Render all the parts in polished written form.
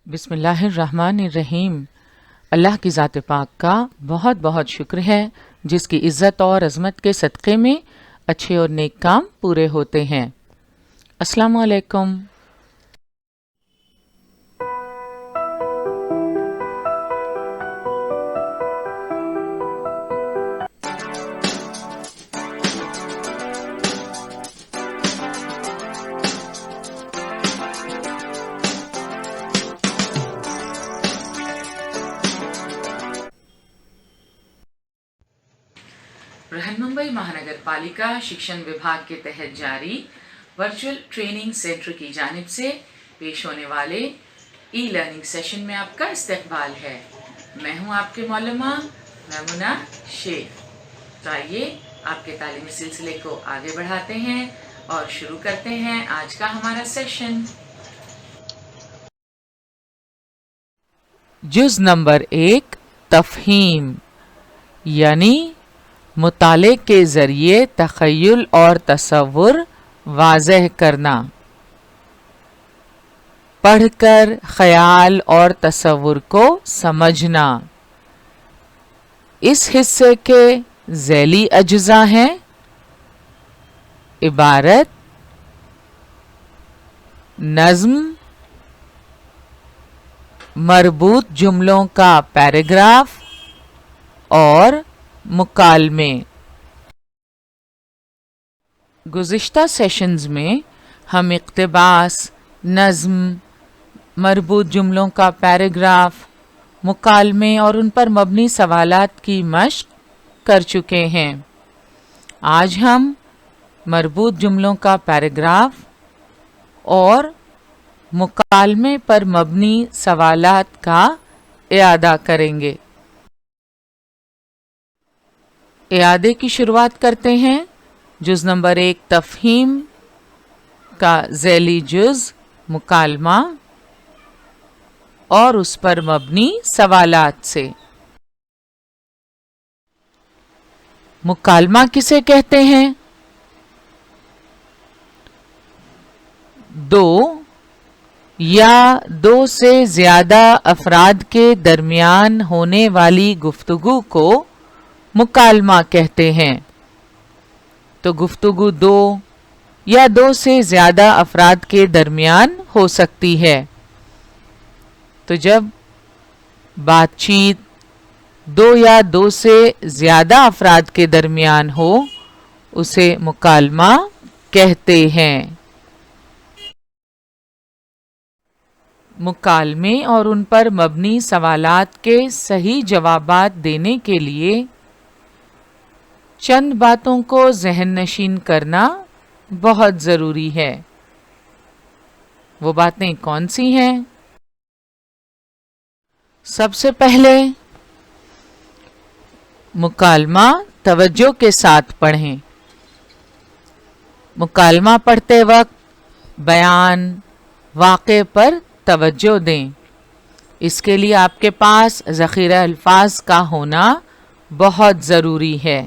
बिस्मिल्लाहिर्रहमानिर्रहीम। अल्लाह की ज़ात पाक का बहुत बहुत शुक्र है जिसकी इज़्ज़त और अज़मत के सदक़े में अच्छे और नेक काम पूरे होते हैं। अस्सलामु अलैकुम। बृहन्मुंबई महानगर पालिका शिक्षण विभाग के तहत जारी वर्चुअल ट्रेनिंग सेंटर की जानिब से पेश होने वाले ई लर्निंग सेशन में आपका इस्तकबाल है। मैं हूं आपके मौलमा मैमुना शेख। तो आइए आपके तालीमी सिलसिले को आगे बढ़ाते हैं और शुरू करते हैं आज का हमारा सेशन। जुज़ नंबर 1 तफ़हीम यानी मुताले के ज़रिए तख़य्युल और तसव्वुर वाज़ेह करना। पढ़कर ख़याल और तसव्वुर को समझना। इस हिस्से के ज़ैली अज्ज़ा हैं इबारत, नज़्म, मरबूत जुमलों का पैराग्राफ और मुकालमे। गुज़िश्ता सेशंस में हम इक़्तिबास, नज़्म, मरबूत जुमलों का पैराग्राफ, मुकालमे और उन पर मबनी सवालात की मश्क कर चुके हैं। आज हम मरबूत जुमलों का पैराग्राफ और मुकालमे पर मबनी सवालात का इआदा करेंगे। इआदे की शुरुआत करते हैं। जुज़ नंबर 1 तफ़हीम का ज़ैली जुज़ मुकालमा और उस पर मबनी सवालात से। मुकालमा किसे कहते हैं? दो या दो से ज़्यादा अफराद के दरमियान होने वाली गुफ्तगू को मुकालमा कहते हैं। तो गुफ्तगू दो या दो से ज़्यादा अफराद के दरमियान हो सकती है। तो जब बातचीत दो या दो से ज़्यादा अफराद के दरमियान हो उसे मुकालमा कहते हैं। मुकालमे और उन पर मबनी सवालात के सही जवाबात देने के लिए चंद बातों को ज़हन नशीन करना बहुत ज़रूरी है। वो बातें कौन सी हैं? सबसे पहले मुकालमा तवज्जो के साथ पढ़ें। मुकालमा पढ़ते वक्त बयान, वाक़े पर तवज्जो दें। इसके लिए आपके पास ज़ख़ीरा अल्फाज का होना बहुत ज़रूरी है।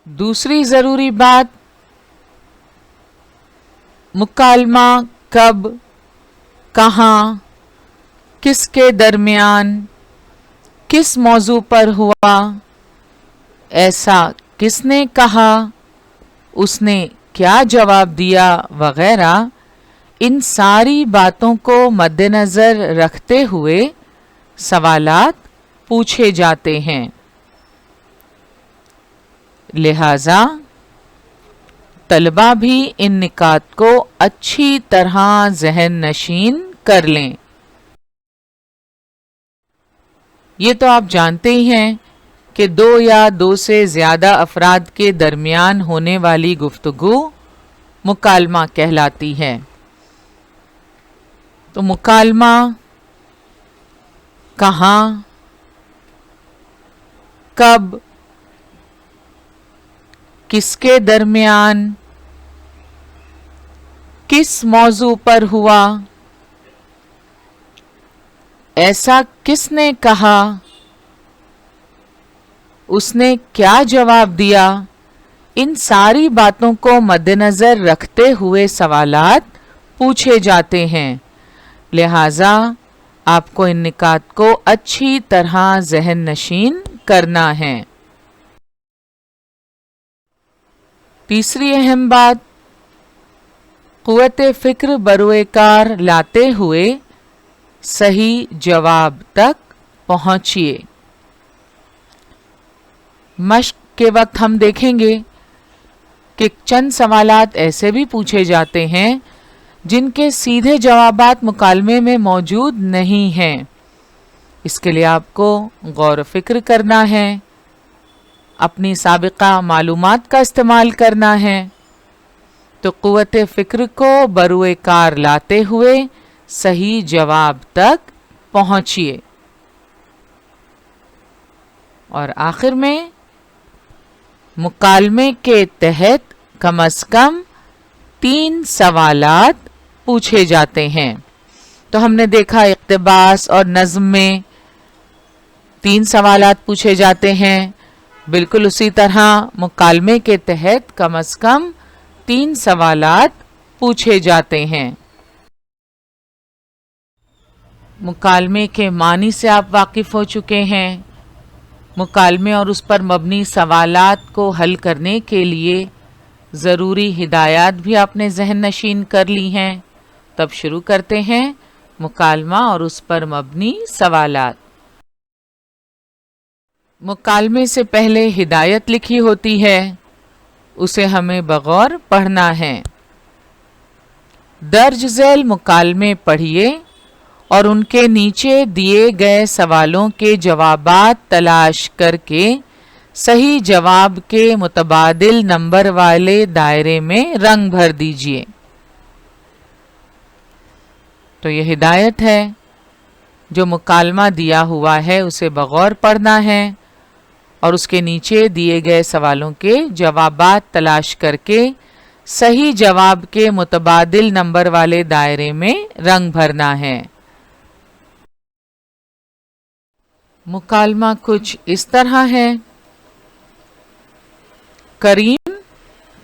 दूसरी ज़रूरी बात, मुकालमा कब, कहाँ, किसके दरमियान, किस मौजू पर हुआ, ऐसा किसने कहा, उसने क्या जवाब दिया वगैरह, इन सारी बातों को मद्देनज़र रखते हुए सवालात पूछे जाते हैं। लिहाजा तलबा भी इन निकात को अच्छी तरह ज़हन नशीन कर लें। ये तो आप जानते ही हैं कि दो या दो से ज़्यादा अफराद के दरमियान होने वाली गुफ्तगू मुकालमा कहलाती है। तो मुकालमा कहाँ, कब, किसके दरमियान, किस मौजू पर हुआ, ऐसा किसने कहा, उसने क्या जवाब दिया, इन सारी बातों को मद्देनज़र रखते हुए सवालात पूछे जाते हैं, लिहाजा आपको इन निकात को अच्छी तरह जहन नशीन करना है। तीसरी अहम बात, कुव्वत फिक्र बरोएकार लाते हुए सही जवाब तक पहुंचिए। मश्क के वक्त हम देखेंगे कि चंद सवालात ऐसे भी पूछे जाते हैं जिनके सीधे जवाबात मुकालमे में मौजूद नहीं हैं। इसके लिए आपको गौर फिक्र करना है, अपनी साबिका मालूमात का इस्तेमाल करना है। तो कुव्वत फिक्र को बरुए कार लाते हुए सही जवाब तक पहुंचिए। और आखिर में मुकालमे के तहत कम अज कम 3 सवालात पूछे जाते हैं। तो हमने देखा इक्तिबास और नज़्म में 3 सवालात पूछे जाते हैं, बिल्कुल उसी तरह मुकालमे के तहत कम अज कम 3 सवालात पूछे जाते हैं। मुकालमे के मानी से आप वाकिफ हो चुके हैं। मुकालमे और उस पर मबनी सवालात को हल करने के लिए ज़रूरी हिदायत भी आपने जहन नशीन कर ली हैं। तब शुरू करते हैं मुकालमा और उस पर मबनी सवालात। मुकालमे से पहले हिदायत लिखी होती है, उसे हमें बगौर पढ़ना है। दर्ज झैल मुकालमे पढ़िए और उनके नीचे दिए गए सवालों के जवाबात तलाश करके सही जवाब के मुतबादिल नंबर वाले दायरे में रंग भर दीजिए। तो ये हिदायत है, जो मुकालमा दिया हुआ है उसे बगौर पढ़ना है और उसके नीचे दिए गए सवालों के जवाबात तलाश करके सही जवाब के मुतबादिल नंबर वाले दायरे में रंग भरना है। मुकालमा कुछ इस तरह है। करीम,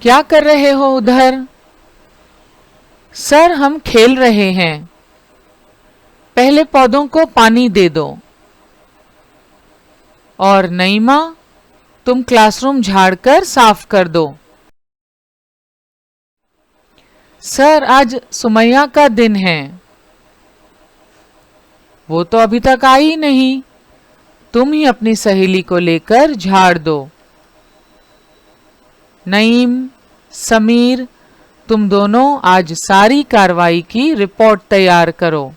क्या कर रहे हो उधर? सर, हम खेल रहे हैं। पहले पौधों को पानी दे दो। और नईमा, तुम क्लासरूम झाड़कर साफ कर दो। सर, आज सुमैया का दिन है। वो तो अभी तक आई नहीं, तुम ही अपनी सहेली को लेकर झाड़ दो। नईम, समीर, तुम दोनों आज सारी कार्रवाई की रिपोर्ट तैयार करो।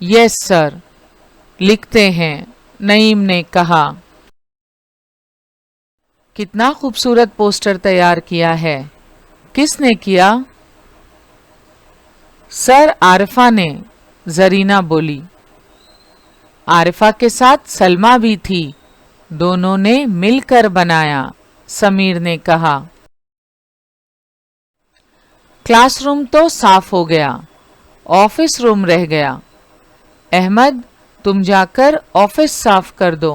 यस सर, लिखते हैं, नईम ने कहा। कितना खूबसूरत पोस्टर तैयार किया है। किसने किया? सर, आरिफा ने, जरीना बोली। आरिफा के साथ सलमा भी थी, दोनों ने मिलकर बनाया, समीर ने कहा। क्लासरूम तो साफ हो गया, ऑफिस रूम रह गया। अहमद, तुम जाकर ऑफिस साफ कर दो।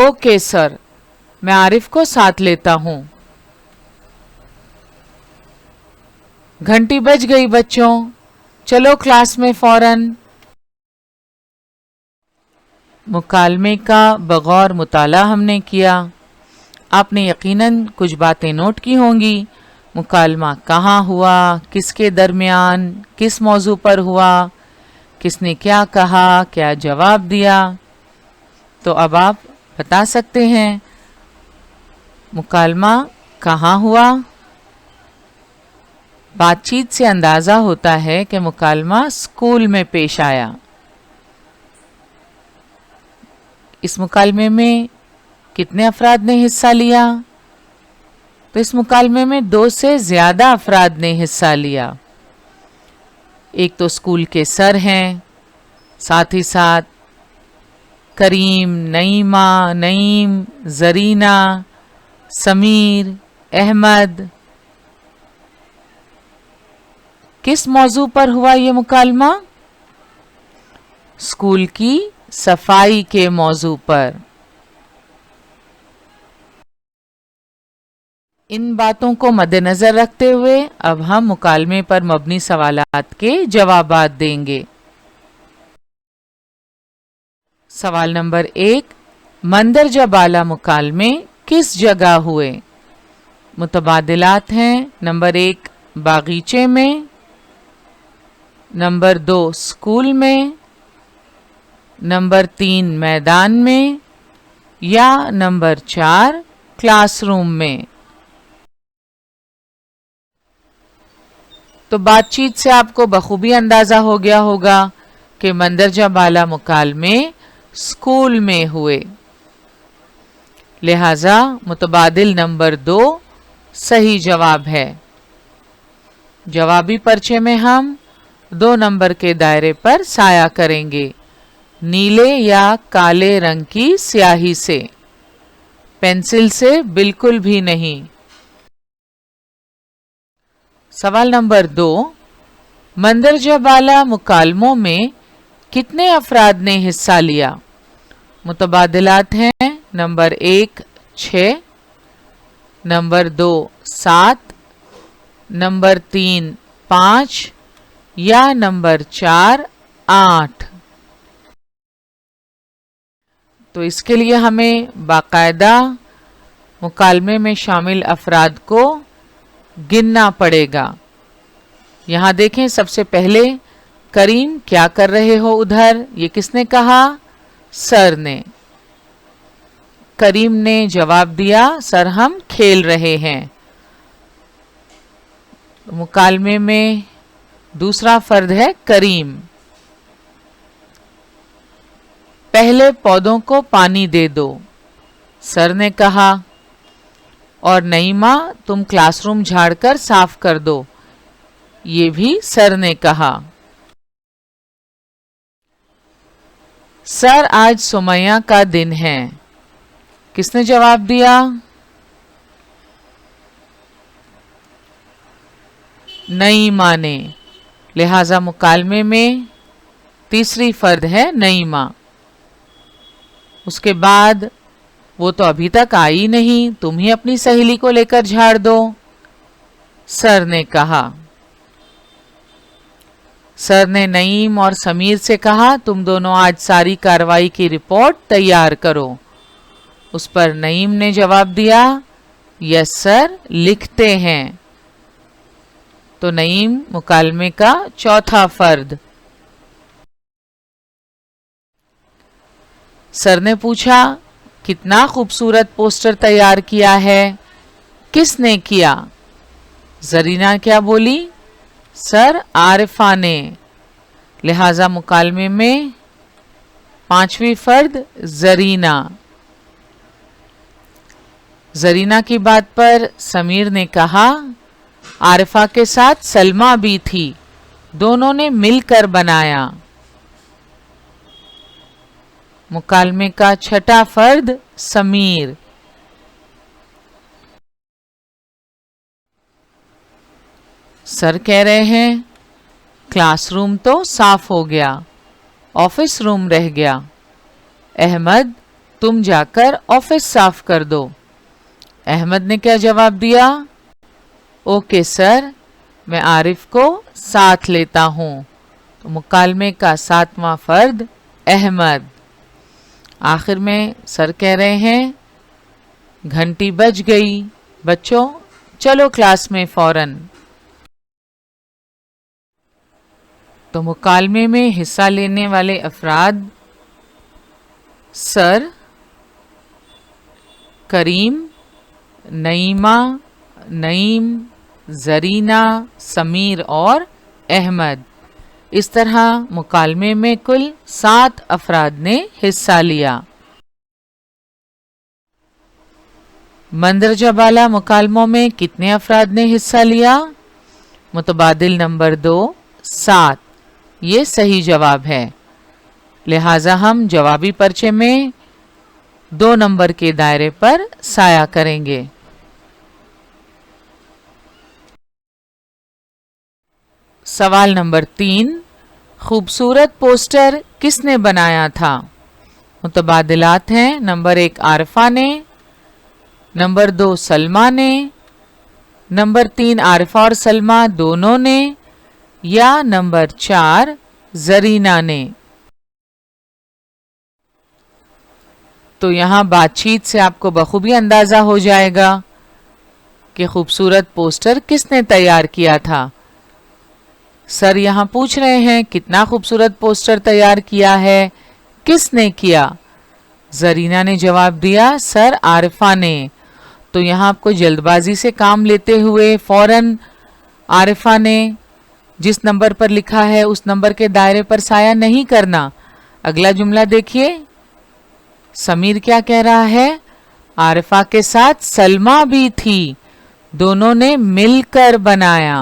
ओके सर, मैं आरिफ को साथ लेता हूं। घंटी बज गई बच्चों, चलो क्लास में फौरन। मुकालमे का बगौर मुताला हमने किया। आपने यकीनन कुछ बातें नोट की होंगी। मुकालमा कहाँ हुआ, किसके दरमियान, किस मौजू पर हुआ, किसने क्या कहा, क्या जवाब दिया। तो अब आप बता सकते हैं मुकालमा कहाँ हुआ। बातचीत से अंदाजा होता है कि मुकालमा स्कूल में पेश आया। इस मुकालमे में कितने अफराद ने हिस्सा लिया? तो इस मुकालमे में 2 से ज्यादा अफराद ने हिस्सा लिया। एक तो स्कूल के सर हैं, साथ ही साथ करीम, नईमा, नईम, जरीना, समीर, अहमद। किस मौजू पर हुआ ये मुकालमा? स्कूल की सफाई के मौजू पर। इन बातों को मद्देनजर रखते हुए अब हम मुकालमे पर मबनी सवालात के जवाबात देंगे। सवाल नंबर 1, मंदरजा बाला मुकालमे किस जगह हुए? मुतबादिलात हैं। नंबर 1 बागीचे में, नंबर 2 स्कूल में, नंबर 3 मैदान में या नंबर 4 क्लासरूम में। तो बातचीत से आपको बखूबी अंदाजा हो गया होगा कि मंदरजा बाला मुकालमे स्कूल में हुए, लिहाजा मुतबादिल नंबर 2 सही जवाब है। जवाबी पर्चे में हम 2 नंबर के दायरे पर साया करेंगे, नीले या काले रंग की स्याही से, पेंसिल से बिल्कुल भी नहीं। सवाल नंबर 2, मंदरजा बाला मुकालमों में कितने अफराद ने हिस्सा लिया? मुतबादिलात हैं। नंबर 1 6, नंबर 2 7, नंबर 3 5 या नंबर 4 8। तो इसके लिए हमें बाकायदा मुकालमे में शामिल अफराद को गिनना पड़ेगा। यहां देखें, सबसे पहले करीम क्या कर रहे हो उधर? ये किसने कहा? सर ने। करीम ने जवाब दिया, सर हम खेल रहे हैं। मुकालमे में दूसरा फर्द है करीम। पहले पौधों को पानी दे दो, सर ने कहा। और नईमा तुम क्लासरूम झाड़कर साफ कर दो, ये भी सर ने कहा। सर आज सुमैया का दिन है, किसने जवाब दिया? नईमा ने। लिहाजा मुकालमे में तीसरी फर्द है नईमा। उसके बाद वो तो अभी तक आई नहीं, तुम ही अपनी सहेली को लेकर झाड़ दो, सर ने कहा। सर ने नईम और समीर से कहा, तुम दोनों आज सारी कार्रवाई की रिपोर्ट तैयार करो। उस पर नईम ने जवाब दिया, यस सर, लिखते हैं। तो नईम मुकालमे का चौथा फर्द। सर ने पूछा, कितना खूबसूरत पोस्टर तैयार किया है, किसने किया? जरीना क्या बोली? सर आरिफा ने। लिहाजा मुकालमे में पांचवी फर्द जरीना। जरीना की बात पर समीर ने कहा, आरिफा के साथ सलमा भी थी, दोनों ने मिलकर बनाया। मुकालमे का छठा फर्द समीर। सर कह रहे हैं, क्लासरूम तो साफ हो गया, ऑफिस रूम रह गया। अहमद तुम जाकर ऑफिस साफ कर दो। अहमद ने क्या जवाब दिया? ओके सर, मैं आरिफ को साथ लेता हूं। तो मुकालमे का सातवां फर्द अहमद। आखिर में सर कह रहे हैं, घंटी बज गई, बच्चों चलो क्लास में फौरन। तो मुकालमे में हिस्सा लेने वाले अफराद सर, करीम, नईमा, नईम, जरीना, समीर और अहमद। इस तरह मुकालमे में कुल 7 अफराद ने हिस्सा लिया। मंदरजा बाला मुकालमों में कितने अफराद ने हिस्सा लिया? मुतबादिल नंबर 2 7, ये सही जवाब है। लिहाजा हम जवाबी पर्चे में 2 नंबर के दायरे पर साया करेंगे। सवाल नंबर 3, खूबसूरत पोस्टर किसने बनाया था? मुतबादिलात हैं। नंबर 1 आरिफा ने, नंबर 2 सलमा ने, नंबर 3 आरिफा और सलमा दोनों ने, या नंबर 4 जरीना ने। तो यहाँ बातचीत से आपको बखूबी अंदाजा हो जाएगा कि खूबसूरत पोस्टर किसने तैयार किया था। सर यहाँ पूछ रहे हैं कितना खूबसूरत पोस्टर तैयार किया है, किसने किया? जरीना ने जवाब दिया सर आरिफा ने। तो यहाँ आपको जल्दबाजी से काम लेते हुए फौरन आरिफा ने जिस नंबर पर लिखा है उस नंबर के दायरे पर साया नहीं करना। अगला जुमला देखिए, समीर क्या कह रहा है? आरिफा के साथ सलमा भी थी, दोनों ने मिलकर बनाया।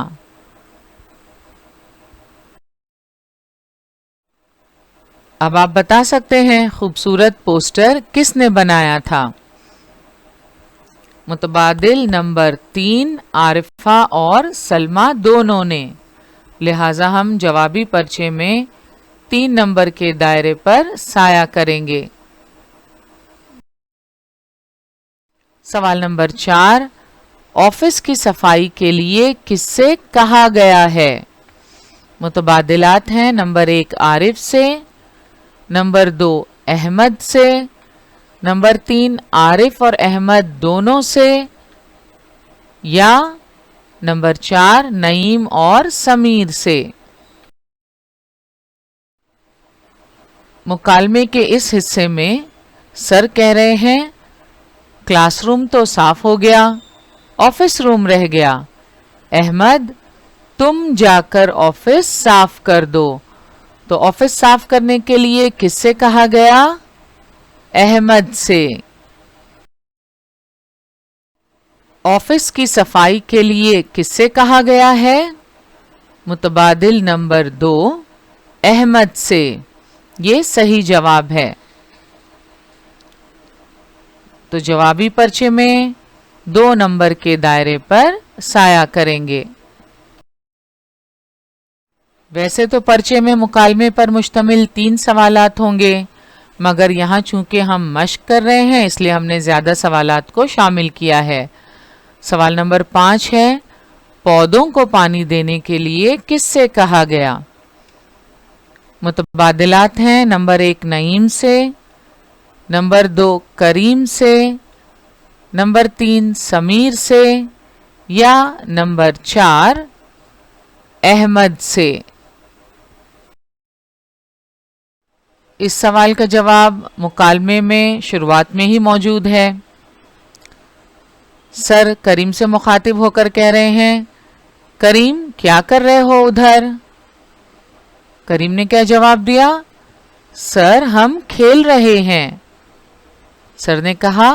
अब आप बता सकते हैं खूबसूरत पोस्टर किसने बनाया था। मुतबादिल नंबर 3 आरिफा और सलमा दोनों ने। लिहाजा हम जवाबी पर्चे में 3 नंबर के दायरे पर साया करेंगे। सवाल नंबर 4, ऑफिस की सफाई के लिए किससे कहा गया है? मुतबादिलात हैं, नंबर 1 आरिफ से, नंबर 2 अहमद से, नंबर 3 आरिफ और अहमद दोनों से, या नंबर 4 नईम और समीर से। मुकालमे के इस हिस्से में सर कह रहे हैं क्लासरूम तो साफ हो गया, ऑफिस रूम रह गया। अहमद तुम जाकर ऑफिस साफ कर दो। तो ऑफिस साफ करने के लिए किससे कहा गया? अहमद से। ऑफिस की सफाई के लिए किससे कहा गया है? मुतबादिल नंबर 2 अहमद से। ये सही जवाब है। तो जवाबी पर्चे में 2 नंबर के दायरे पर साया करेंगे। वैसे तो पर्चे में मुकालमे पर मुश्तमिल 3 सवालात होंगे, मगर यहाँ चूंकि हम मश्क कर रहे हैं इसलिए हमने ज्यादा सवालात को शामिल किया है। सवाल नंबर 5 है, पौधों को पानी देने के लिए किससे कहा गया? मुतबादिलात हैं, नंबर 1 नईम से, नंबर 2 करीम से, नंबर 3 समीर से, या नंबर 4 अहमद से। इस सवाल का जवाब मुकालमे में शुरुआत में ही मौजूद है। सर करीम से मुखातिब होकर कह रहे हैं करीम क्या कर रहे हो उधर? करीम ने क्या जवाब दिया? सर हम खेल रहे हैं। सर ने कहा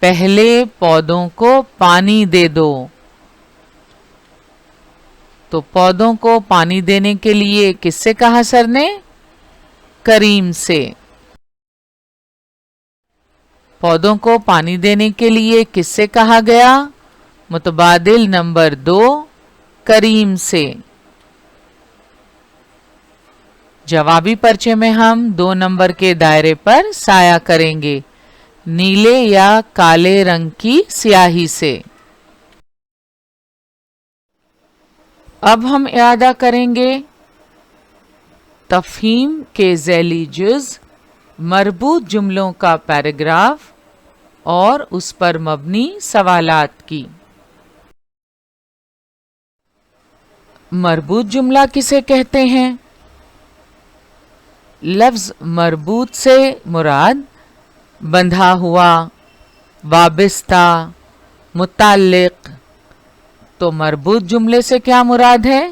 पहले पौधों को पानी दे दो। तो पौधों को पानी देने के लिए किससे कहा सर ने? करीम से। पौधों को पानी देने के लिए किससे कहा गया? मुतबादिल नंबर 2 करीम से। जवाबी पर्चे में हम 2 नंबर के दायरे पर साया करेंगे, नीले या काले रंग की स्याही से। अब हम इरादा करेंगे तफहीम के ज़ैली जुज़ मरबूत जुमलों का पैराग्राफ और उस पर मबनी सवालात की। मरबूत जुमला किसे कहते हैं? लफ्ज मरबूत से मुराद बंधा हुआ, वाबिस्ता, मुताल्लिक। तो मरबूत जुमले से क्या मुराद है?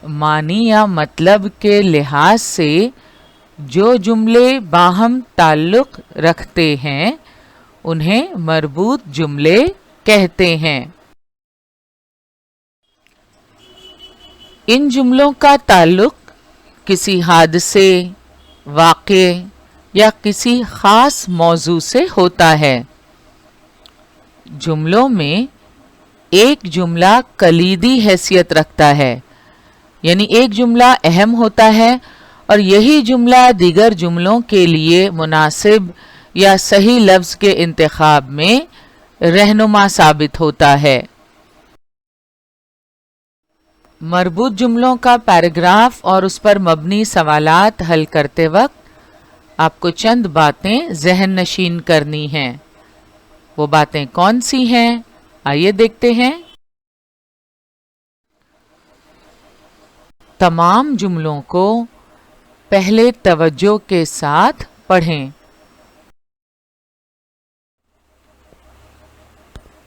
मानी या मतलब के लिहाज से जो जुमले बाहम ताल्लुक रखते हैं उन्हें मरबूत जुमले कहते हैं। इन जुमलों का ताल्लुक किसी हादसे, वाक़े या किसी खास मौजू से होता है। जुमलों में एक जुमला कलीदी हैसियत रखता है, यानी एक जुमला अहम होता है और यही जुमला दीगर जुमलों के लिए मुनासिब या सही लफ्ज के इंतखाब में रहनुमा साबित होता है। मरबूत जुमलों का पैराग्राफ और उस पर मबनी सवालात हल करते वक्त आपको चंद बातें ज़हन नशीन करनी हैं। वो बातें कौन सी हैं, आइए देखते हैं। तमाम जुमलों को पहले तवज्जो के साथ पढ़ें।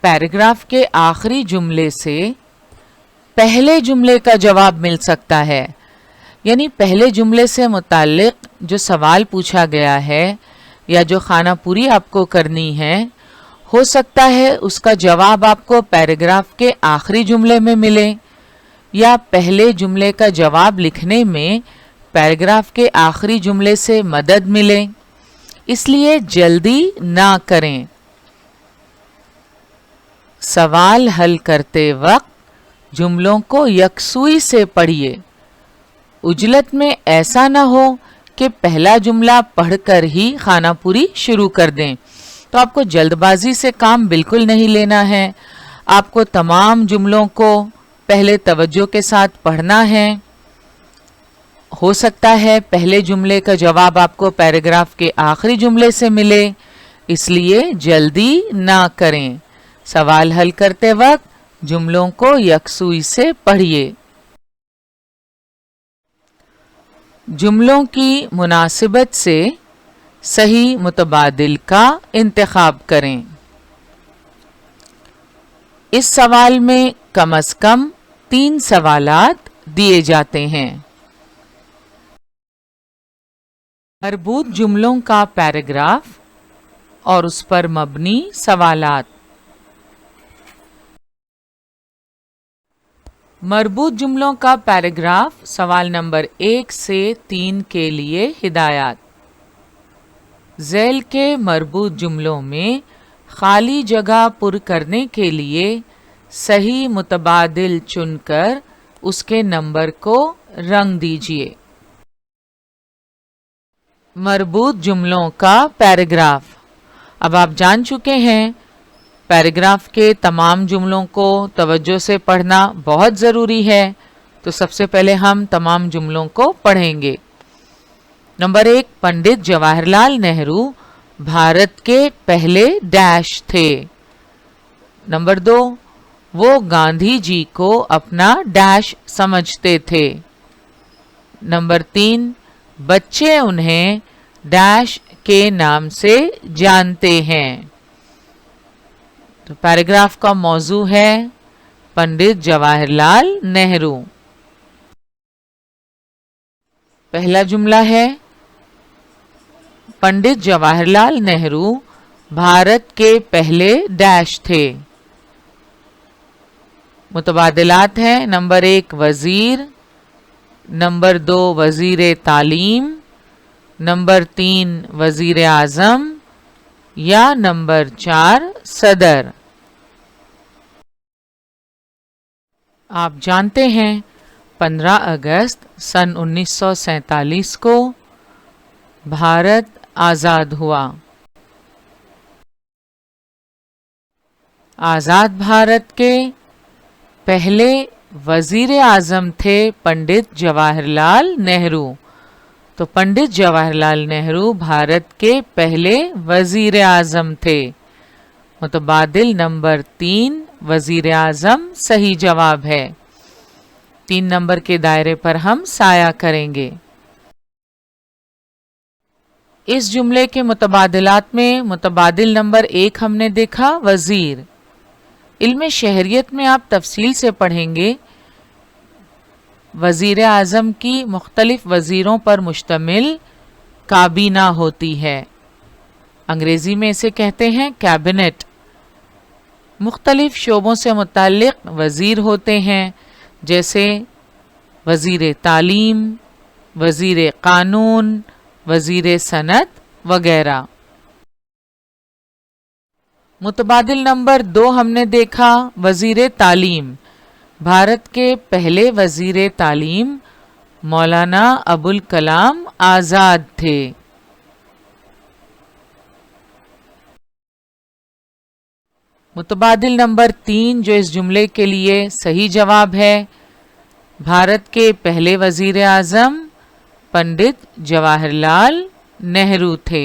पैराग्राफ के आखिरी जुमले से पहले जुमले का जवाब मिल सकता है, यानी पहले जुमले से मुताल्लिक जो सवाल पूछा गया है या जो खाना पूरी आपको करनी है, हो सकता है उसका जवाब आपको पैराग्राफ के आखिरी जुमले में मिले या पहले जुमले का जवाब लिखने में पैराग्राफ के आखिरी जुमले से मदद मिले, इसलिए जल्दी ना करें। सवाल हल करते वक्त जुमलों को यकसुई से पढ़िए। उजलत में ऐसा ना हो कि पहला जुमला पढ़कर ही खाना पूरी शुरू कर दें। तो आपको जल्दबाजी से काम बिल्कुल नहीं लेना है। आपको तमाम जुमलों को पहले तवज्जो के साथ पढ़ना है। हो सकता है पहले जुमले का जवाब आपको पैराग्राफ के आखिरी जुमले से मिले, इसलिए जल्दी ना करें। सवाल हल करते वक्त जुमलों को यकसुई से पढ़िए। जुमलों की मुनासिबत से सही मुतबादिल का इंतखाब करें। इस सवाल में कम से कम 3 सवालात दिए जाते हैं। मरबूत जुमलों का पैराग्राफ और उस पर मबनी सवालात। मरबूत जुमलों का पैराग्राफ सवाल नंबर 1 से 3 के लिए हिदायत। ज़ैल के मरबूत जुमलों में खाली जगह पुर करने के लिए सही मुतबादिल चुनकर उसके नंबर को रंग दीजिए। मरबूत जुमलों का पैराग्राफ। अब आप जान चुके हैं पैराग्राफ के तमाम जुमलों को तवज्जो से पढ़ना बहुत ज़रूरी है। तो सबसे पहले हम तमाम जुमलों को पढ़ेंगे। नंबर 1, पंडित जवाहरलाल नेहरू भारत के पहले डैश थे। नंबर 2, वो गांधी जी को अपना डैश समझते थे। नंबर 3, बच्चे उन्हें डैश के नाम से जानते हैं। तो पैराग्राफ का मौजू है पंडित जवाहरलाल नेहरू। पहला जुमला है पंडित जवाहरलाल नेहरू भारत के पहले डैश थे। मुतबादिलात हैं। नंबर 1 वजीर, नंबर 2 वजीर तालीम, नंबर 3 वजीर आजम या नंबर 4 सदर। आप जानते हैं 15 अगस्त सन 1947 को भारत आज़ाद हुआ। आज़ाद भारत के पहले वजीर आज़म थे पंडित जवाहरलाल नेहरू। तो पंडित जवाहरलाल नेहरू भारत के पहले वजीर आज़म थे। मुतबादिल नंबर 3 वजीर आज़म सही जवाब है। 3 नंबर के दायरे पर हम साया करेंगे। इस जुमले के मुतबादिलात में मुतबादिल नंबर 1 हमने देखा वजीर। इल्म शहरियत में आप तफसील से पढ़ेंगे। वजीर आज़म की मुख्तलिफ वजीरों पर मुश्तमिल काबीना होती है। अंग्रेजी में इसे कहते हैं कैबिनेट। मुख्तलिफ शोबों से मुताल्लिक वजीर होते हैं, जैसे वजीर तालीम, वजीर कानून, वजीर सनत वगैरह। मुतबादिल नंबर 2 हमने देखा वजीर तालीम। भारत के पहले वजीर तालीम मौलाना अबुल कलाम आज़ाद थे। मुतबादिल नंबर 3 जो इस जुमले के लिए सही जवाब है, भारत के पहले वजीर आजम पंडित जवाहरलाल नेहरू थे।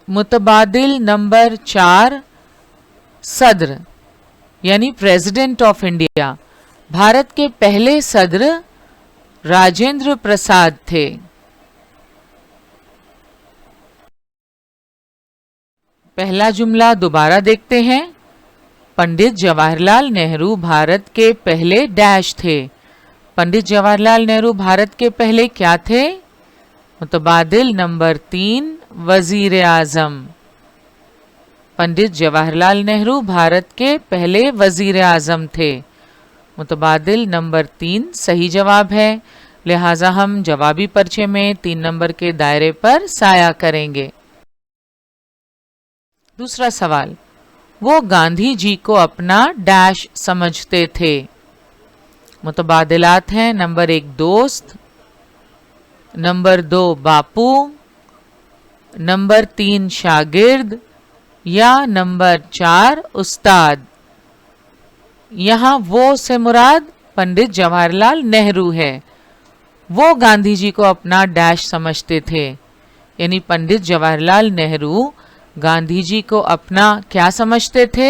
मुतबादिल नंबर 4 सदर यानी प्रेसिडेंट ऑफ इंडिया, भारत के पहले सदर राजेंद्र प्रसाद थे। पहला जुमला दोबारा देखते हैं। पंडित जवाहरलाल नेहरू भारत के पहले डैश थे। पंडित जवाहरलाल नेहरू भारत के पहले क्या थे? मुतबादिल नंबर 3 वजीर आजम। पंडित जवाहरलाल नेहरू भारत के पहले वजीर आजम थे। मुतबादिल नंबर 3 सही जवाब है, लिहाजा हम जवाबी पर्चे में 3 नंबर के दायरे पर साया करेंगे। दूसरा सवाल, वो गांधी जी को अपना डैश समझते थे। मुतबादिलात हैं, नंबर 1 दोस्त, नंबर 2 बापू, नंबर 3 शागिर्द या नंबर 4 उस्ताद। यहां वो से मुराद पंडित जवाहरलाल नेहरू है। वो गांधी जी को अपना डैश समझते थे, यानी पंडित जवाहरलाल नेहरू गांधी जी को अपना क्या समझते थे?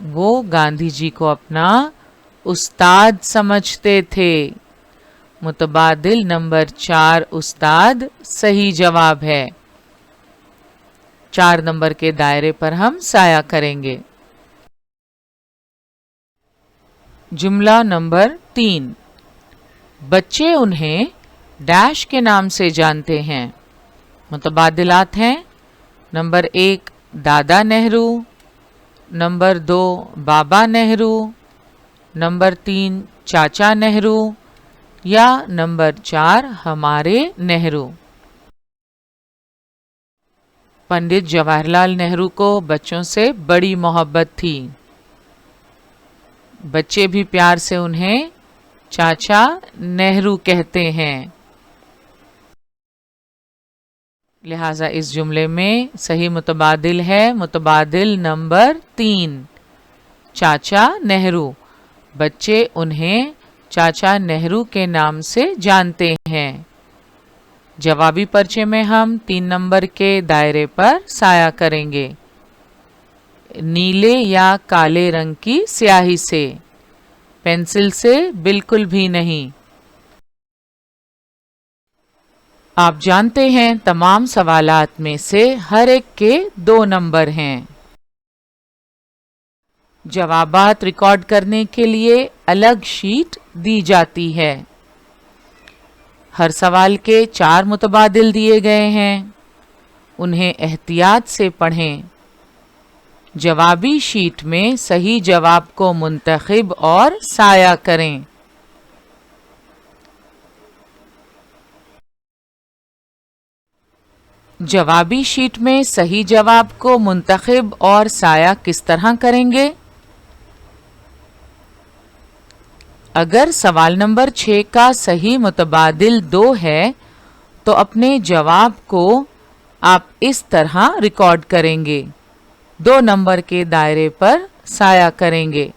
वो गांधी जी को अपना उस्ताद समझते थे। मुतबादिल नंबर 4 उस्ताद सही जवाब है। 4 नंबर के दायरे पर हम साया करेंगे। जुमला नंबर 3, बच्चे उन्हें डैश के नाम से जानते हैं। मुतबादिलात हैं, नंबर 1 दादा नेहरू, नंबर 2 बाबा नेहरू, नंबर 3 चाचा नेहरू या नंबर 4 हमारे नेहरू। पंडित जवाहरलाल नेहरू को बच्चों से बड़ी मोहब्बत थी। बच्चे भी प्यार से उन्हें चाचा नेहरू कहते हैं। लिहाजा इस जुमले में सही मुतबादिल है मुतबादिल नंबर 3 चाचा नेहरू। बच्चे उन्हें चाचा नेहरू के नाम से जानते हैं। जवाबी पर्चे में हम 3 नंबर के दायरे पर साया करेंगे। नीले या काले रंग की स्याही से, पेंसिल से बिल्कुल भी नहीं। आप जानते हैं तमाम सवालात में से हर एक के 2 नंबर हैं। जवाबात रिकॉर्ड करने के लिए अलग शीट दी जाती है। हर सवाल के 4 मुतबादिल दिए गए हैं, उन्हें एहतियात से पढ़ें। जवाबी शीट में सही जवाब को मुंतखब और साया करें। जवाबी शीट में सही जवाब को मुंतखब और साया किस तरह करेंगे? अगर सवाल नंबर 6 का सही मुतबादिल 2 है तो अपने जवाब को आप इस तरह रिकॉर्ड करेंगे, 2 नंबर के दायरे पर साया करेंगे।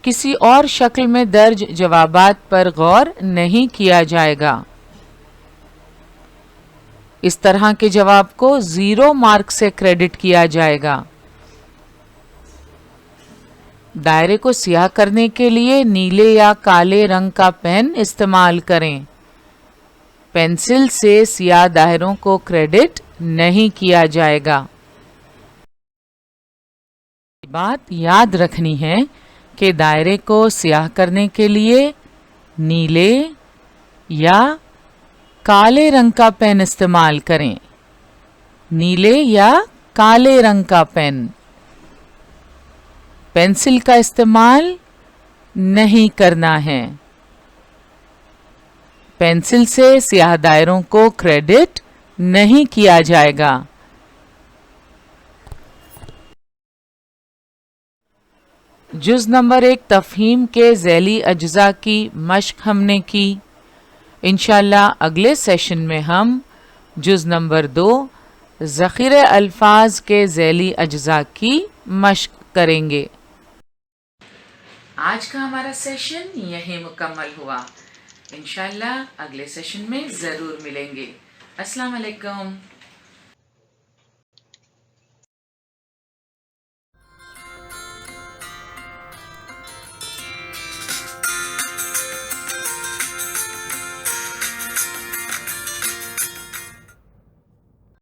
किसी और शक्ल में दर्ज जवाबात पर गौर नहीं किया जाएगा। इस तरह के जवाब को 0 मार्क से क्रेडिट किया जाएगा। दायरे को स्याह करने के लिए नीले या काले रंग का पेन इस्तेमाल करें। पेंसिल से स्याह दायरों को क्रेडिट नहीं किया जाएगा। बात याद रखनी है कि दायरे को स्याह करने के लिए नीले या काले रंग का पेन इस्तेमाल करें। नीले या काले रंग का पेन, पेंसिल का इस्तेमाल नहीं करना है। पेंसिल से स्याह दायरों को क्रेडिट नहीं किया जाएगा। जुज नंबर 1 तफहीम के ज़ैली अज्जा की मश्क हमने की। انشاءاللہ اگلے سیشن میں ہم جز نمبر 2 ذخیرہ الفاظ کے ذیلی اجزاء کی مشق کریں گے۔ آج کا ہمارا سیشن یہیں مکمل ہوا، انشاءاللہ اگلے سیشن میں ضرور ملیں گے۔ السلام علیکم۔